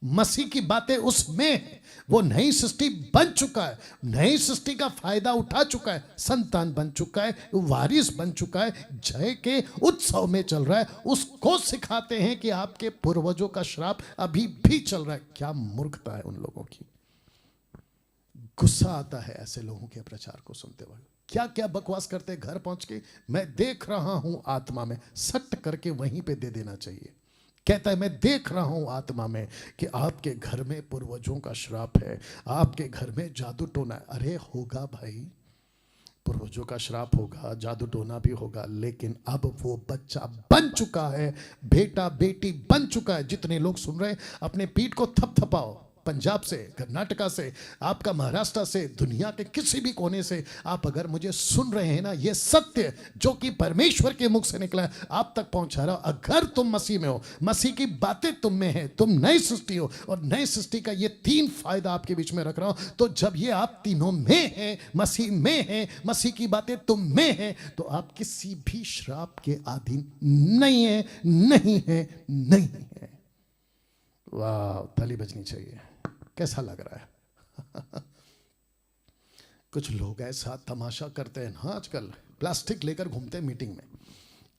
मसीह की बातें उसमें है, वो नई सृष्टि बन चुका है, नई सृष्टि का फायदा उठा चुका है, संतान बन चुका है, वारिस बन चुका है, जय के उत्सव में चल रहा है। उसको सिखाते हैं कि आपके पूर्वजों का श्राप अभी भी चल रहा है। क्या मूर्खता है उन लोगों की। गुस्सा आता है ऐसे लोगों के प्रचार को सुनते हुए। क्या क्या बकवास करते, घर पहुंच के मैं देख रहा हूं आत्मा में, सट करके वहीं पे दे देना चाहिए। कहता है मैं देख रहा हूं आत्मा में कि आपके घर में पूर्वजों का श्राप है, आपके घर में जादू टोना है। अरे होगा भाई, पूर्वजों का श्राप होगा, जादू टोना भी होगा, लेकिन अब वो बच्चा बन चुका है, बेटा बेटी बन चुका है। जितने लोग सुन रहे हैं अपने पीठ को थपथपाओ। पंजाब से, कर्नाटका से, आपका महाराष्ट्र से, दुनिया के किसी भी कोने से आप अगर मुझे सुन रहे हैं ना, ये सत्य जो कि परमेश्वर के मुख से निकला है आप तक पहुंचा रहा हूं। अगर तुम मसीह में हो, मसीह की बातें तुम में है, तुम नई सृष्टि हो, और नई सृष्टि का ये 3 फायदा आपके बीच में रख रहा हूं। तो जब ये आप तीनों में है, मसीह में है, मसीह की बातें तुम में है, तो आप किसी भी श्राप के अधीन नहीं है, नहीं है, नहीं है। वाह, ताली बजनी चाहिए। कैसा लग रहा है? कुछ लोग ऐसा तमाशा करते हैं ना आजकल, प्लास्टिक लेकर घूमते हैं मीटिंग में,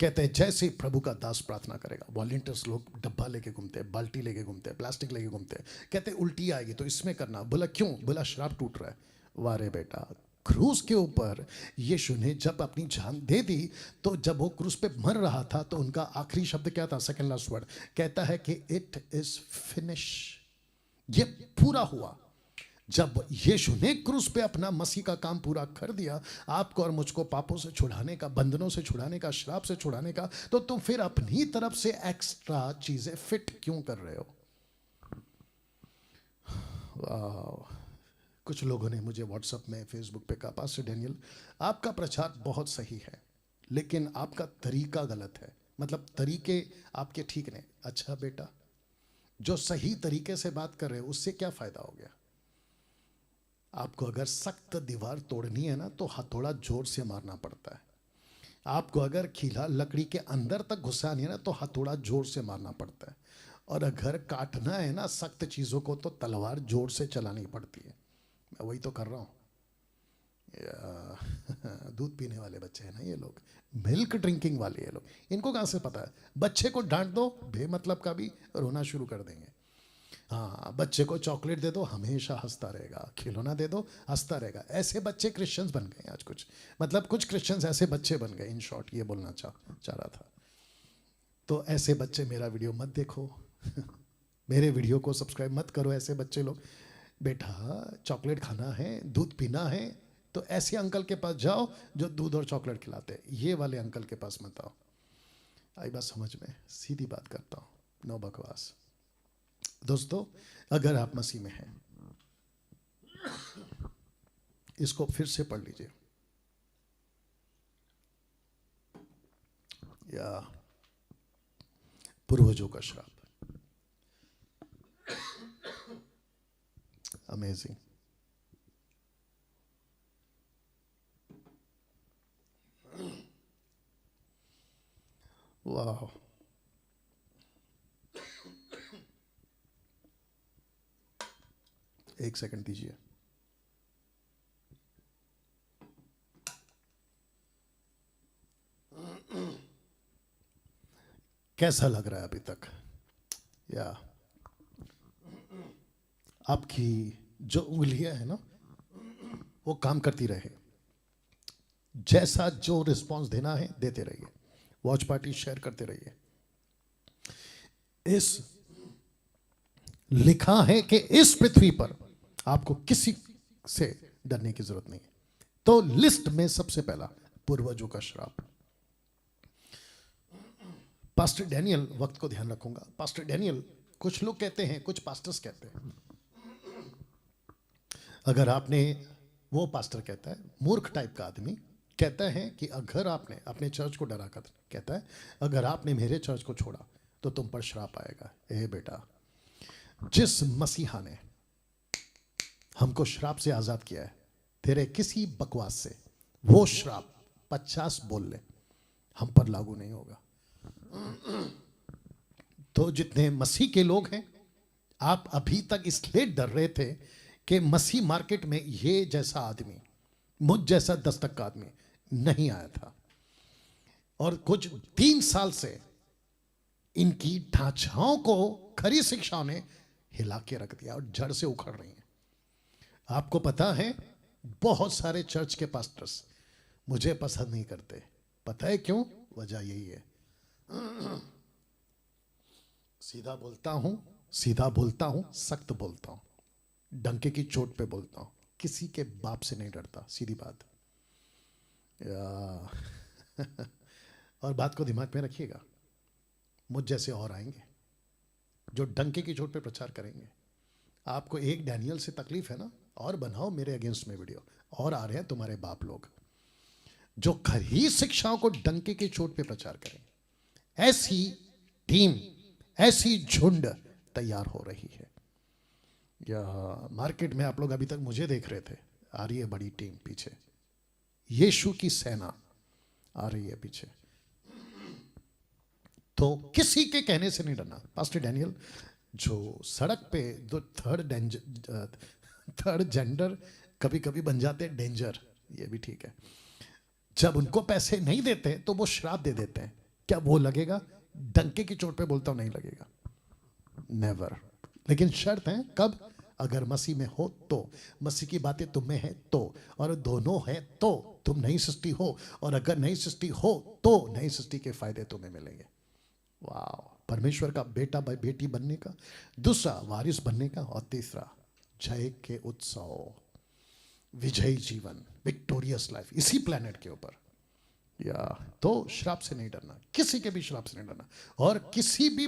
कहते हैं जैसे प्रभु का दास प्रार्थना करेगा, वॉलंटियर्स लोग डब्बा लेके घूमते हैं, बाल्टी लेके घूमते हैं, प्लास्टिक लेके घूमते हैं, कहते हैं उल्टी आएगी तो इसमें करना। बोला क्यों? बोला श्राप टूट रहा है। वारे बेटा, क्रूस के ऊपर यीशु ने जब अपनी जान दे दी, तो जब वो क्रूस पे मर रहा था तो उनका आखिरी शब्द क्या था? सेकंड लास्ट वर्ड कहता है कि इट इज फिनिश, ये पूरा हुआ। जब यीशु ने क्रूस पे अपना मसीह का काम पूरा कर दिया, आपको और मुझको पापों से छुड़ाने का, बंधनों से छुड़ाने का, श्राप से छुड़ाने का, तो तुम फिर अपनी तरफ से एक्स्ट्रा चीजें फिट क्यों कर रहे हो? वाह। कुछ लोगों ने मुझे व्हाट्सएप में, फेसबुक पे कहा, पास्टर डैनियल आपका प्रचार बहुत सही है लेकिन आपका तरीका गलत है, मतलब तरीके आपके ठीक नहीं। अच्छा बेटा, जो सही तरीके से बात कर रहे हो उससे क्या फायदा हो गया? आपको अगर सख्त दीवार तोड़नी है ना तो हथौड़ा जोर से मारना पड़ता है। आपको अगर खीला लकड़ी के अंदर तक घुसानी है ना तो हथौड़ा जोर से मारना पड़ता है। और अगर काटना है ना सख्त चीज़ों को तो तलवार जोर से चलानी पड़ती है। मैं वही तो कर रहा हूँ। दूध पीने वाले बच्चे हैं ना ये लोग, मिल्क ड्रिंकिंग वाले ये लोग, इनको कहाँ से पता है? बच्चे को डांट दो बेमतलब का भी रोना शुरू कर देंगे। हाँ, बच्चे को चॉकलेट दे दो हमेशा हंसता रहेगा, खिलौना दे दो हंसता रहेगा। ऐसे बच्चे क्रिश्चियंस बन गए आज, कुछ क्रिश्चियंस ऐसे बच्चे बन गए। इन शॉर्ट ये बोलना चाह रहा था। तो ऐसे बच्चे मेरा वीडियो मत देखो मेरे वीडियो को सब्सक्राइब मत करो। ऐसे बच्चे लोग, बेटा चॉकलेट खाना है, दूध पीना है तो ऐसे अंकल के पास जाओ जो दूध और चॉकलेट खिलाते हैं, ये वाले अंकल के पास मत आओ। आई बात समझ में? सीधी बात करता हूँ, नो बकवास। दोस्तों, अगर आप मसीह में हैं, इसको फिर से पढ़ लीजिए। या पूर्वजों का श्राप, अमेजिंग। वाह, एक सेकंड दीजिए। कैसा लग रहा है अभी तक? या आपकी जो उंगलियां है ना वो काम करती रहे, जैसा जो रिस्पांस देना है देते रहिए, वॉच पार्टी शेयर करते रहिए। इस लिखा है कि इस पृथ्वी पर आपको किसी से डरने की जरूरत नहीं है। तो लिस्ट में सबसे पहला पूर्वजों का श्राप। पास्टर डैनियल, वक्त को ध्यान रखूंगा, पास्टर डैनियल, कुछ लोग कहते हैं, कुछ पास्टर्स कहते हैं, अगर आपने, वो पास्टर कहता है, मूर्ख टाइप का आदमी कहता है कि अगर आपने अपने चर्च को डरा कर, कहता है अगर आपने मेरे चर्च को छोड़ा तो तुम पर श्राप आएगा। ए बेटा, जिस मसीहा ने हमको श्राप से आजाद किया है, तेरे किसी बकवास से वो श्राप 50 बोल ले, हम पर लागू नहीं होगा। तो जितने मसीह के लोग हैं, आप अभी तक इसलिए डर रहे थे कि मसीह मार्केट में ये जैसा आदमी, मुझ जैसा दस्तक का आदमी नहीं आया था, और कुछ 3 साल से इनकी ढांचाओं को खरी शिक्षाओं ने हिला के रख दिया और जड़ से उखड़ रही हैं। आपको पता है, बहुत सारे चर्च के पास्टर्स मुझे पसंद नहीं करते। पता है क्यों? वजह यही है, सीधा बोलता हूं, सख्त बोलता हूं, डंके की चोट पे बोलता हूं, किसी के बाप से नहीं डरता, सीधी बात। और बात को दिमाग में रखिएगा, मुझ जैसे और आएंगे जो डंके की चोट पे प्रचार करेंगे। आपको एक डैनियल से तकलीफ है ना, और बनाओ मेरे अगेंस्ट में वीडियो, और आ रहे हैं तुम्हारे बाप लोग जो खरी शिक्षाओं को डंके की चोट पे प्रचार करेंगे। ऐसी टीम, ऐसी झुंड तैयार हो रही है। या मार्केट में आप लोग अभी तक मुझे देख रहे थे, आ रही है बड़ी टीम पीछे, यीशु की सेना आ रही है पीछे। तो किसी के कहने से नहीं डरना। पास्टर डैनियल, जो सड़क पे जो थर्ड जेंडर कभी कभी बन जाते हैं डेंजर, ये भी ठीक है। जब उनको पैसे नहीं देते तो वो श्राप दे देते हैं, क्या वो लगेगा? डंके की चोट पे बोलता हूं नहीं लगेगा, नेवर। लेकिन शर्त है, कब? अगर मसीह में हो तो, मसीह की बातें तुम में है तो, और दोनों है तो तुम नई सृष्टि हो, और अगर नई सृष्टि हो तो नई सृष्टि के फायदे तुम्हें मिलेंगे। वाह, परमेश्वर का बेटा बेटी बनने का, दूसरा वारिस बनने का, और तीसरा जय के उत्सव, विजयी जीवन, विक्टोरियस लाइफ इसी प्लेनेट के ऊपर। या तो श्राप से नहीं डरना, किसी के भी श्राप से नहीं डरना। और किसी भी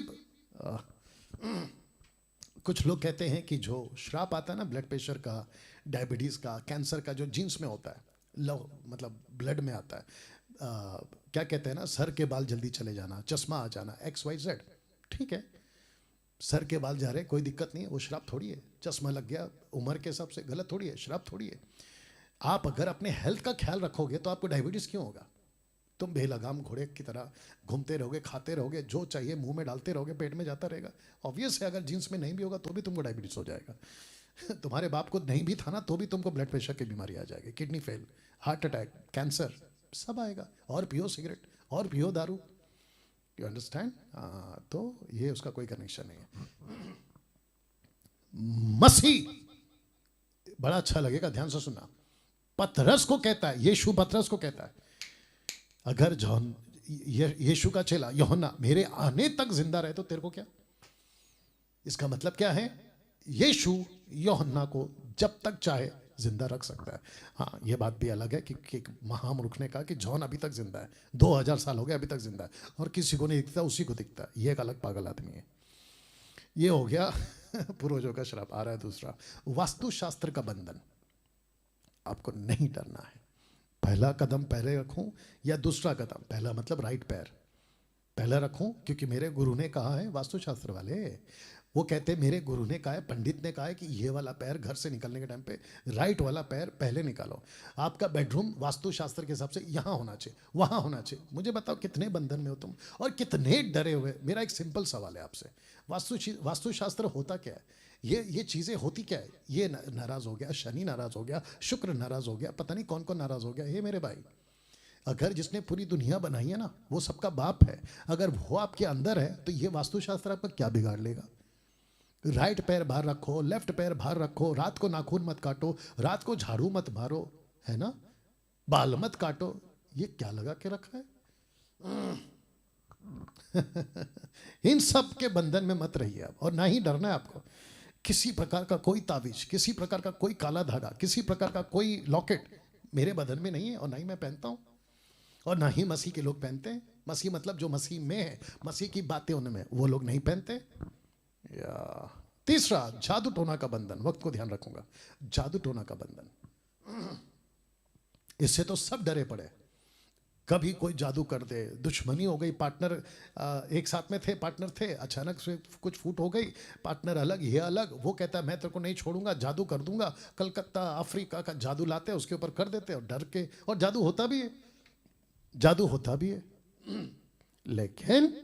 कुछ लोग कहते हैं कि जो श्राप आता है ना, ब्लड प्रेशर का, डायबिटीज का, कैंसर का, जो जीन्स में होता है, लो मतलब ब्लड में आता है, क्या कहते हैं ना, सर के बाल जल्दी चले जाना, चश्मा आ जाना, XYZ, ठीक है, सर के बाल जा रहे, कोई दिक्कत नहीं है, वो श्राप थोड़ी है। चश्मा लग गया उम्र के हिसाब से, गलत थोड़ी है, श्राप थोड़ी है। आप अगर अपने हेल्थ का ख्याल रखोगे तो आपको डायबिटीज क्यों होगा? तुम बेलगाम घोड़े की तरह घूमते रहोगे, खाते रहोगे, जो चाहिए मुंह में डालते रहोगे, पेट में जाता रहेगा। ऑब्वियस है, अगर जीन्स में नहीं भी होगा तो भी तुमको डायबिटीज हो जाएगा। तुम्हारे बाप को नहीं भी था ना तो भी तुमको ब्लड प्रेशर की बीमारी आ जाएगी, kidney fail, heart attack, cancer, सब आएगा। और पियो सिगरेट, और पियो दारू, यू अंडरस्टैंड? तो ये उसका कोई कनेक्शन नहीं है। मसीह, बड़ा अच्छा लगेगा, ध्यान से सुनना। पतरस को कहता है, यीशु पतरस को कहता है, अगर जॉन यीशु का चेला यूहन्ना मेरे आने तक जिंदा रहे तो तेरे को क्या? इसका मतलब क्या है? यीशु यूहन्ना को जब तक चाहे जिंदा रख सकता है। हाँ, ये बात भी अलग है कि महामूर्ख ने कहा कि जॉन अभी तक जिंदा है, 2000 साल हो गए अभी तक जिंदा है, और किसी को नहीं दिखता, उसी को दिखता है। ये एक अलग पागल आदमी है। ये हो गया पूर्वजों का श्राप। आ रहा है दूसरा, वास्तुशास्त्र का बंधन। आपको नहीं डरना है। पहला कदम पहले रखूं या दूसरा कदम? पहला मतलब राइट पैर पहला रखूं, क्योंकि मेरे गुरु ने कहा है, वास्तुशास्त्र वाले वो कहते हैं, मेरे गुरु ने कहा है, पंडित ने कहा है कि ये वाला पैर घर से निकलने के टाइम पे राइट वाला पैर पहले निकालो। आपका बेडरूम वास्तुशास्त्र के हिसाब से यहाँ होना चाहिए, वहाँ होना चाहिए। मुझे बताओ कितने बंधन में हो तुम, और कितने डरे हुए। मेरा एक सिंपल सवाल है आपसे, वास्तुशास्त्र होता क्या है? ये चीज़ें होती क्या है? ये नाराज हो गया, शनि नाराज हो गया, शुक्र नाराज हो गया, पता नहीं कौन कौन नाराज हो गया। ये मेरे भाई, अगर जिसने पूरी दुनिया बनाई है ना, वो सबका बाप है, अगर वो आपके अंदर है तो ये वास्तुशास्त्र आपका क्या बिगाड़ लेगा? राइट पैर बाहर रखो, लेफ्ट पैर बाहर रखो, रात को नाखून मत काटो, रात को झाड़ू मत मारो, है ना, बाल मत काटो। ये क्या लगा के रखा है? इन सब के बंधन में मत रहिए आप, और ना ही डरना है आपको। किसी प्रकार का कोई ताबीज, किसी प्रकार का कोई काला धागा, किसी प्रकार का कोई लॉकेट मेरे बदन में नहीं है, और ना ही मैं पहनता हूं, और ना ही मसीह के लोग पहनते हैं। मसीह मतलब जो मसीह में है, मसीह की बातें उनमें, वो लोग नहीं पहनते। या तीसरा, जादू टोना का बंधन। वक्त को ध्यान रखूंगा, जादू टोना का बंधन, इससे तो सब डरे पड़े। कभी कोई जादू कर दे, दुश्मनी हो गई, पार्टनर एक साथ में थे, पार्टनर थे, अचानक से कुछ फूट हो गई, पार्टनर अलग, ये अलग, वो कहता है मैं तेरे को नहीं छोड़ूंगा, जादू कर दूंगा। कलकत्ता अफ्रीका का जादू लाते हैं, उसके ऊपर कर देते हैं, और डर के, और जादू होता भी है, जादू होता भी है। लेकिन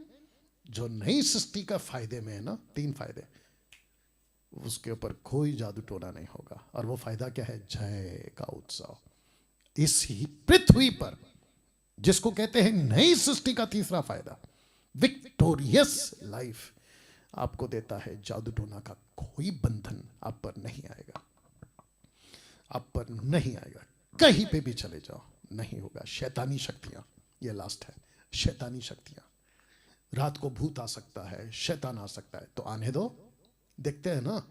जो नई सृष्टि का फायदे में है ना, 3 फायदे, उसके ऊपर कोई जादू टोना नहीं होगा। और वो फायदा क्या है? जय का उत्सव। इसी पृथ्वी पर, जिसको कहते हैं नई सृष्टि का तीसरा फायदा, विक्टोरियस लाइफ, आपको देता है। जादू टोना का कोई बंधन आप पर नहीं आएगा, आप पर नहीं आएगा। कहीं पे भी चले जाओ, नहीं होगा। शैतानी शक्तियां, ये लास्ट है, शैतानी शक्तियां। रात को भूत आ सकता है, शैतान आ सकता है, तो आने दो। देखते हैं ना,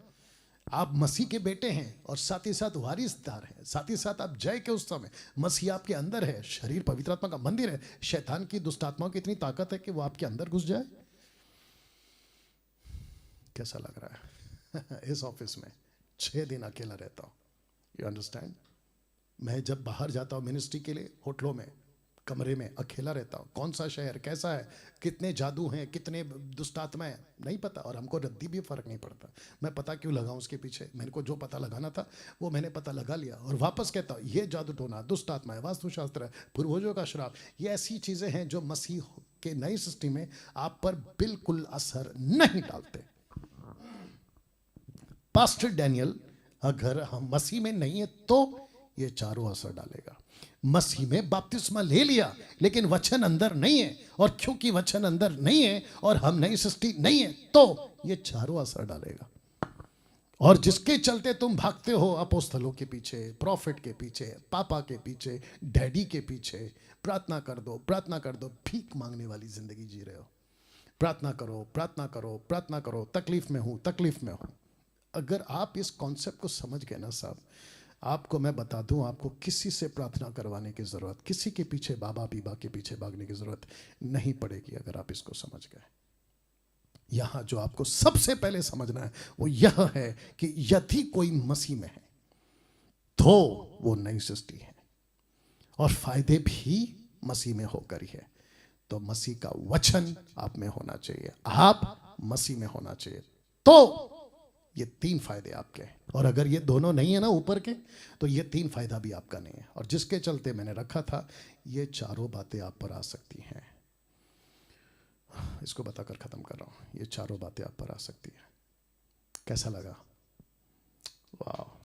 आप मसीह के बेटे हैं, और साथ ही साथ वारिसदार हैं, साथ ही साथ आप जय के उत्सव में। मसीह आपके अंदर है, शरीर पवित्र आत्मा का मंदिर है। शैतान की, दुष्ट आत्माओं की इतनी ताकत है कि वो आपके अंदर घुस जाए। कैसा लग रहा है? इस ऑफिस में 6 दिन अकेला रहता हूं, यू अंडरस्टैंड? मैं जब बाहर जाता हूं मिनिस्ट्री के लिए, होटलों में, कमरे में अकेला रहता हूं। कौन सा शहर कैसा है, कितने जादू हैं, कितने दुष्ट आत्माएं, नहीं पता। और हमको रद्दी भी फर्क नहीं पड़ता। मैं पता क्यों लगाऊं उसके पीछे? मेरे को जो पता लगाना था वो मैंने पता लगा लिया, और वापस कहता हूं ये जादू टोना, दुष्ट आत्मा है, वास्तुशास्त्र है, पूर्वजों का श्राप, ये ऐसी चीजें हैं जो मसीह के नई सृष्टि में आप पर बिल्कुल असर नहीं डालते। पास्टर डैनियल अगर हम मसीह में नहीं है तो ये चारों असर डालेगा। मसीह में बपतिस्मा ले लिया लेकिन वचन अंदर नहीं है, और क्योंकि वचन अंदर नहीं है और हम नई सृष्टि नहीं है तो ये चारों असर डालेगा। और जिसके चलते तुम भागते हो अपोस्तलों के पीछे, प्रॉफिट के पीछे, पापा के पीछे, डैडी के पीछे, प्रार्थना कर दो, प्रार्थना कर दो, भीख मांगने वाली जिंदगी जी रहे हो। प्रार्थना करो, प्रार्थना करो, प्रार्थना करो, तकलीफ में हूं, तकलीफ में हूं। अगर आप इस कॉन्सेप्ट को समझ गए ना साहब, आपको मैं बता दूं, आपको किसी से प्रार्थना करवाने की जरूरत, किसी के पीछे बाबा बीबा के पीछे भागने की जरूरत नहीं पड़ेगी अगर आप इसको समझ गए। यहां जो आपको सबसे पहले समझना है वो यह है कि यदि कोई मसीह में है तो वो नई सृष्टि है, और फायदे भी मसीह में होकर ही है। तो मसीह का वचन आप में होना चाहिए, आप मसीह में होना चाहिए, तो ये तीन फायदे आपके हैं। और अगर ये दोनों नहीं है ना ऊपर के, तो ये तीन फायदा भी आपका नहीं है। और जिसके चलते मैंने रखा था, ये चारों बातें आप पर आ सकती हैं। इसको बताकर खत्म कर रहा हूं, ये चारों बातें आप पर आ सकती हैं। कैसा लगा? वाह,